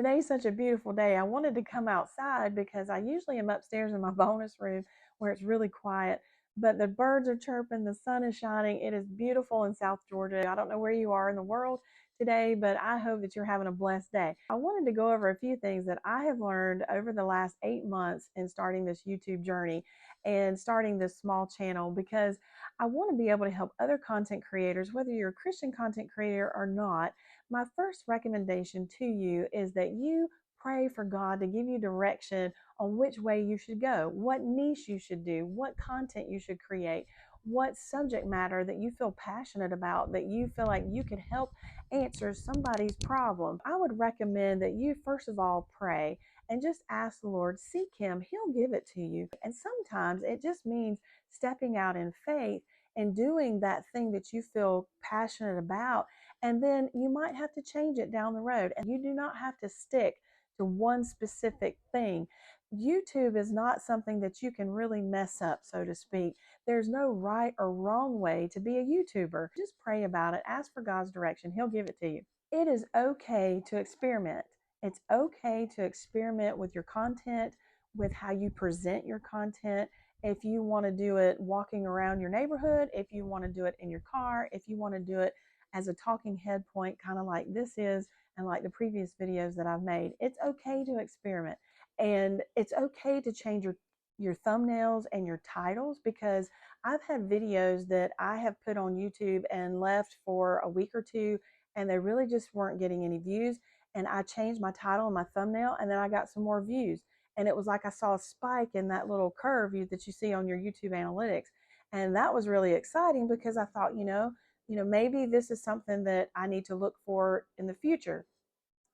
Today's such a beautiful day. I wanted to come outside because I usually am upstairs in my bonus room where it's really quiet, but the birds are chirping, the sun is shining. It is beautiful in South Georgia. I don't know where you are in the world today, but I hope that you're having a blessed day. I wanted to go over a few things that I have learned over the last 8 months in starting this YouTube journey and starting this small channel because I want to be able to help other content creators, whether you're a Christian content creator or not. My first recommendation to you is that you pray for God to give you direction on which way you should go, what niche you should do, what content you should create, what subject matter that you feel passionate about, that you feel like you can help answer somebody's problem. I would recommend that you first of all pray and just ask the Lord, seek Him, He'll give it to you. And sometimes it just means stepping out in faith and doing that thing that you feel passionate about, and then you might have to change it down the road. And you do not have to stick to one specific thing. YouTube is not something that you can really mess up, so to speak. There's no right or wrong way to be a YouTuber. Just pray about it, ask for God's direction, He'll give it to you. It is okay to experiment. It's okay to experiment with your content, with how you present your content. If you want to do it walking around your neighborhood, if you want to do it in your car, if you want to do it as a talking head point, kind of like this is, and like the previous videos that I've made. It's okay to experiment, and it's okay to change your thumbnails and your titles, because I've had videos that I have put on YouTube and left for a week or two, and they really just weren't getting any views. And I changed my title and my thumbnail, and then I got some more views. And it was like I saw a spike in that little curve that you see on your YouTube analytics. And that was really exciting because I thought, maybe this is something that I need to look for in the future,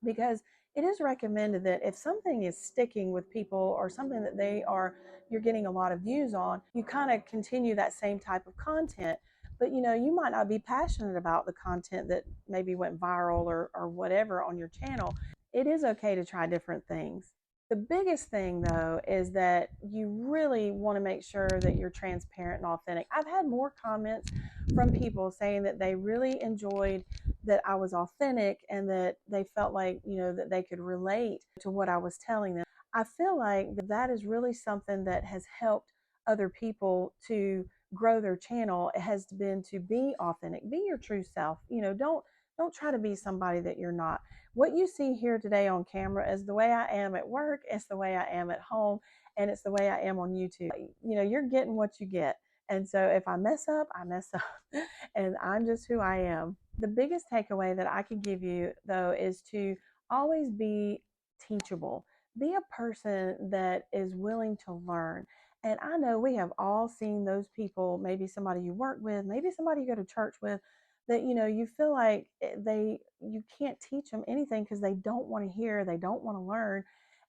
because it is recommended that if something is sticking with people or something that you're getting a lot of views on, you kind of continue that same type of content. But you might not be passionate about the content that maybe went viral or whatever on your channel. It is okay to try different things. The biggest thing, though, is that you really want to make sure that you're transparent and authentic. I've had more comments from people saying that they really enjoyed that I was authentic and that they felt like, that they could relate to what I was telling them. I feel like that is really something that has helped other people to grow their channel. It has been to be authentic, be your true self. Don't try to be somebody that you're not. What you see here today on camera is the way I am at work, it's the way I am at home, and it's the way I am on YouTube. You're getting what you get. And so if I mess up, I mess up. And I'm just who I am. The biggest takeaway that I can give you, though, is to always be teachable. Be a person that is willing to learn. And I know we have all seen those people, maybe somebody you work with, maybe somebody you go to church with, that you feel like you can't teach them anything because they don't want to hear, they don't want to learn.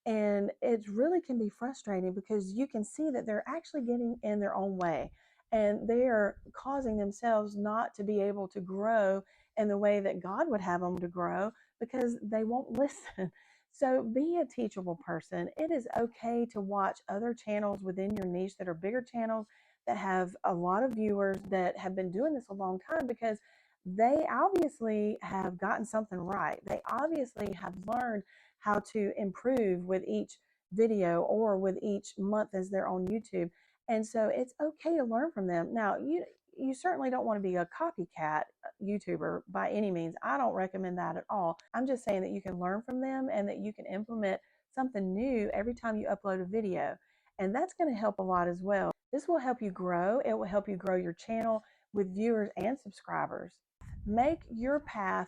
And it really can be frustrating because you can see that they're actually getting in their own way, and they are causing themselves not to be able to grow in the way that God would have them to grow because they won't listen. So be a teachable person. It is okay to watch other channels within your niche that are bigger channels that have a lot of viewers that have been doing this a long time, because they obviously have gotten something right. They obviously have learned how to improve with each video or with each month as they're on YouTube. And so it's okay to learn from them. Now, you certainly don't want to be a copycat YouTuber by any means. I don't recommend that at all. I'm just saying that you can learn from them and that you can implement something new every time you upload a video. And that's going to help a lot as well. This will help you grow. It will help you grow your channel with viewers and subscribers. Make your path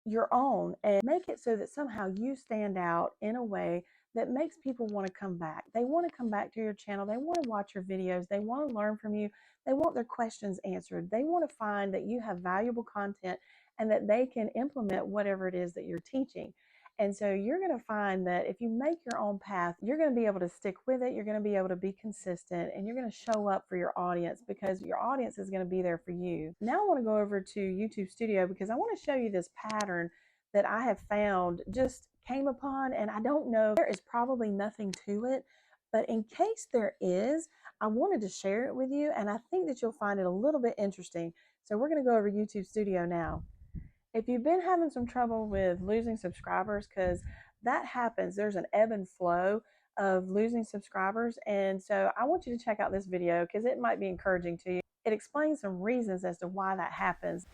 your own and make it so that somehow you stand out in a way that makes people want to come back. They want to come back to your channel. They want to watch your videos. They want to learn from you. They want their questions answered. They want to find that you have valuable content and that they can implement whatever it is that you're teaching. And so you're going to find that if you make your own path, you're going to be able to stick with it. You're going to be able to be consistent, and you're going to show up for your audience because your audience is going to be there for you. Now I want to go over to YouTube Studio because I want to show you this pattern that I have found, just came upon, and I don't know, there is probably nothing to it, but in case there is, I wanted to share it with you, and I think that you'll find it a little bit interesting. So we're going to go over YouTube Studio now. If you've been having some trouble with losing subscribers because that happens. There's an ebb and flow of losing subscribers. And so I want you to check out this video because it might be encouraging to you. It explains some reasons as to why that happens.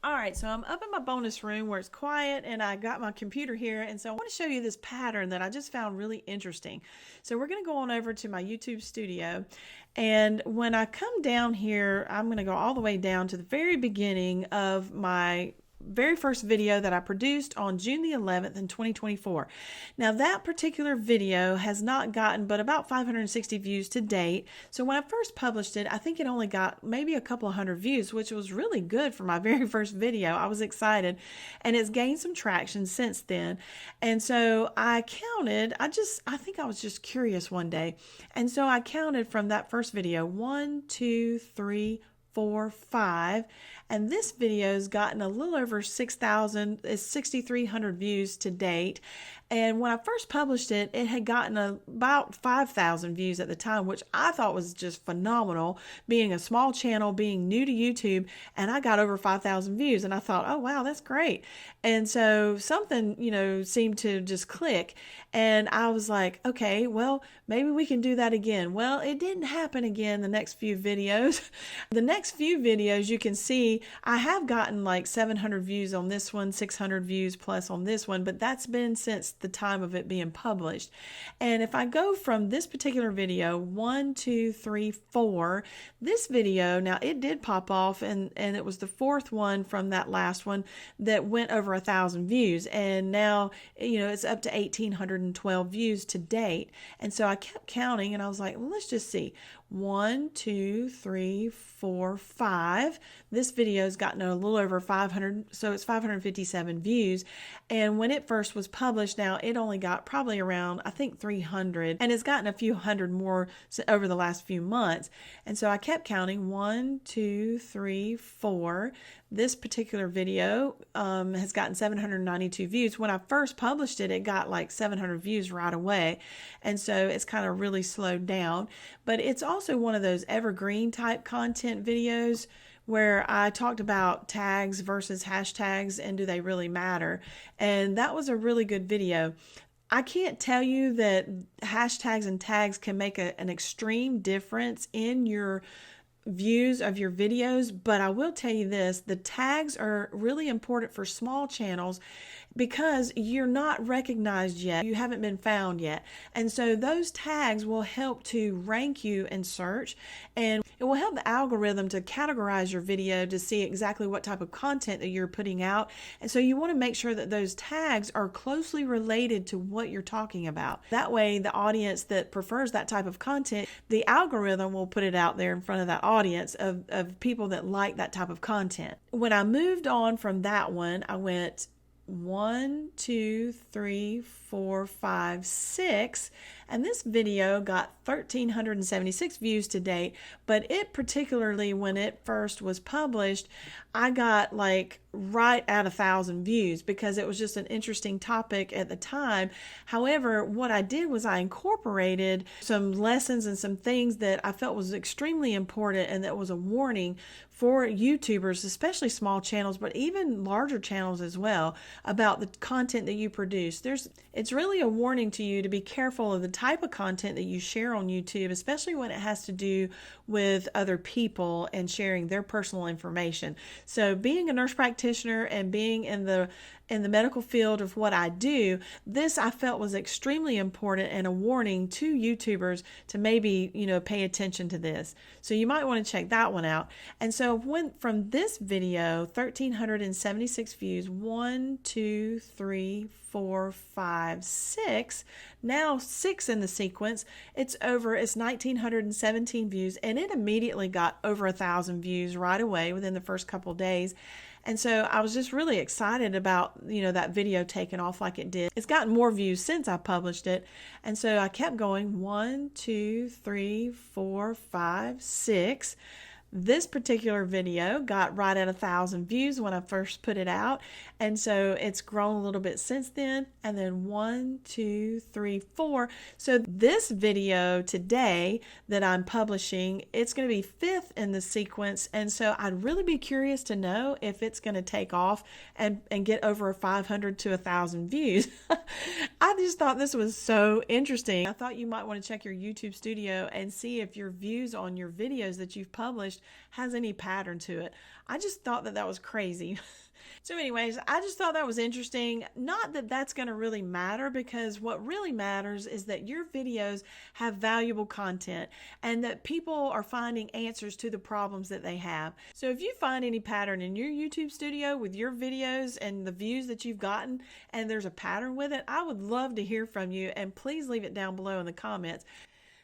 All right, so I'm up in my bonus room where it's quiet and I got my computer here. And so I want to show you this pattern that I just found really interesting. So we're going to go on over to my YouTube studio. And when I come down here, I'm going to go all the way down to the very beginning of my very first video that I produced on June the 11th in 2024. Now that particular video has not gotten but about 560 views to date. So when I first published it, I think it only got maybe a couple of hundred views, which was really good for my very first video. I was excited, and it's gained some traction since then. And so I counted, I think I was just curious one day. And so I counted from that first video, 1, 2, 3, 4, 5, and this video's gotten a little over 6,300 views to date. And when I first published it, it had gotten about 5,000 views at the time, which I thought was just phenomenal, being a small channel, being new to YouTube, and I got over 5,000 views, and I thought, oh wow, that's great. And so something, seemed to just click, and I was like, okay, well, maybe we can do that again. Well, it didn't happen again the next few videos. The next few videos, you can see I have gotten like 700 views on this one, 600 views plus on this one, but that's been since the time of it being published. And if I go from this particular video, 1, 2, 3, 4, this video, now it did pop off, and it was the fourth one from that last one that went over 1,000 views. And now, it's up to 1,812 views to date. And so I kept counting, and I was like, well, let's just see. 1, 2, 3, 4, 5. This video's gotten a little over 500, so it's 557 views. And when it first was published, now it only got probably around, I think, 300, and it's gotten a few hundred more over the last few months. And so I kept counting, 1, 2, 3, 4. This particular video has gotten 792 views. When I first published it, it got like 700 views right away. And so it's kind of really slowed down. But it's also one of those evergreen type content videos where I talked about tags versus hashtags and do they really matter. And that was a really good video. I can't tell you that hashtags and tags can make an extreme difference in your views of your videos, but I will tell you this, the tags are really important for small channels because you're not recognized yet. You haven't been found yet. And so those tags will help to rank you in search, and it will help the algorithm to categorize your video to see exactly what type of content that you're putting out. And so you want to make sure that those tags are closely related to what you're talking about. That way, the audience that prefers that type of content, the algorithm will put it out there in front of that audience of people that like that type of content. When I moved on from that one, I went 1, 2, 3, 4, 5, 6, and this video got 1,376 views to date. But it particularly, when it first was published, I got like right at 1,000 views because it was just an interesting topic at the time. However, what I did was I incorporated some lessons and some things that I felt was extremely important, and that was a warning for YouTubers, especially small channels, but even larger channels as well, about the content that you produce. It's really a warning to you to be careful of the type of content that you share on YouTube, especially when it has to do with other people and sharing their personal information. So being a nurse practitioner and being in the medical field of what I do, this I felt was extremely important and a warning to YouTubers to maybe, pay attention to this. So you might want to check that one out. And so went from this video, 1,376 views, 1, 2, 3, 4, 5, 6, now 6 in the sequence. It's 1,917 views, and it immediately got over 1,000 views right away within the first couple days. And so I was just really excited about, that video taking off like it did. It's gotten more views since I published it. And so I kept going, 1, 2, 3, 4, 5, 6. This particular video got right at 1,000 views when I first put it out, and so it's grown a little bit since then. And then 1, 2, 3, 4. So this video today that I'm publishing, it's going to be 5th in the sequence, and so I'd really be curious to know if it's going to take off and get over 500 to 1,000 views. I just thought this was so interesting. I thought you might want to check your YouTube studio and see if your views on your videos that you've published has any pattern to it. I just thought that was crazy. So anyways, I just thought that was interesting. Not that that's going to really matter, because what really matters is that your videos have valuable content and that people are finding answers to the problems that they have. So if you find any pattern in your YouTube studio with your videos and the views that you've gotten, and there's a pattern with it, I would love to hear from you, and please leave it down below in the comments.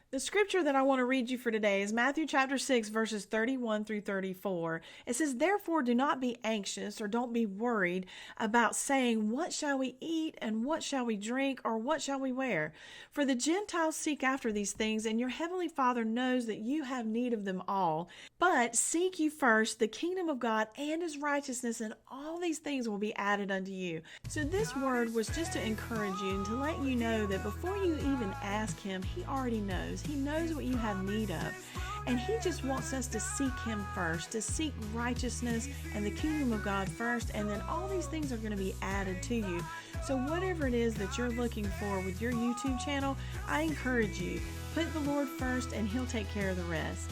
The scripture that I want to read you for today is Matthew chapter 6, verses 31 through 34. It says, "Therefore do not be anxious, or don't be worried about saying, 'What shall we eat, and what shall we drink, or what shall we wear?' For the Gentiles seek after these things, and your heavenly Father knows that you have need of them all. But seek ye first the kingdom of God and his righteousness, and all these things will be added unto you." So this word was just to encourage you and to let you know that before you even ask him, he already knows. He knows what you have need of. And he just wants us to seek him first, to seek righteousness and the kingdom of God first, and then all these things are going to be added to you. So whatever it is that you're looking for with your YouTube channel, I encourage you, put the Lord first and he'll take care of the rest.